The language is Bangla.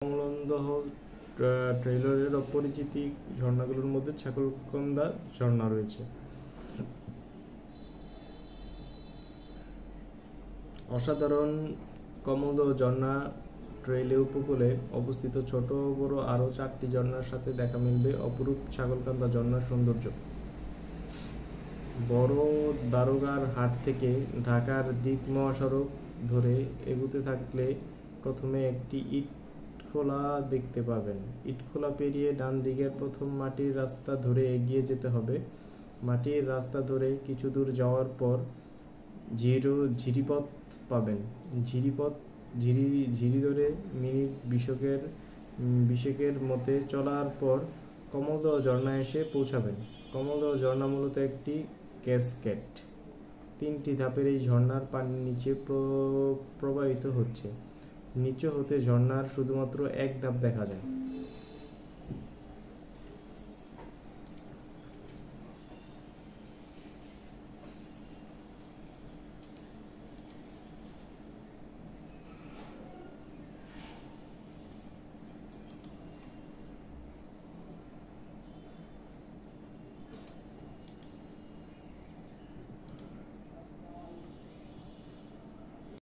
কমলদহ ট্রেইলের অপরিচিত ঝর্ণাগুলোর মধ্যে ছাগলকান্দা ঝর্ণা রয়েছে। অসাধারণ কমলদহ ঝর্ণা ট্রেইলের উপকূলে অবস্থিত ছোট বড় আরও 4টি ঝর্ণার সাথে দেখা মিলবে অপরূপ ছাগলকান্দা ঝর্ণার সৌন্দর্য। বড় দারোগার হাট থেকে ঢাকার দিক মহাসড়ক ধরে এগুতে থাকলে প্রথমে একটি ইটখোলা দেখতে পাবেন। ইটখোলা পেরিয়ে ডান দিকের প্রথম মাটির রাস্তা ধরে এগিয়ে যেতে হবে। মাটির রাস্তা ধরে কিছু দূর যাওয়ার পর ঝিরিপথ পাবেন। ঝিরি ধরে মিনিট 20-এর মধ্যে চলার পর কমলদহ ঝর্ণায় এসে পৌঁছাবেন। কমলদহ ঝর্ণা মূলত একটি ক্যাসকেড। 3টি ধাপের এই ঝর্ণার পানি নিচে প্রবাহিত হচ্ছে। নিচু হতে ঝর্ণার শুধুমাত্র এক ধাপ দেখা যায়।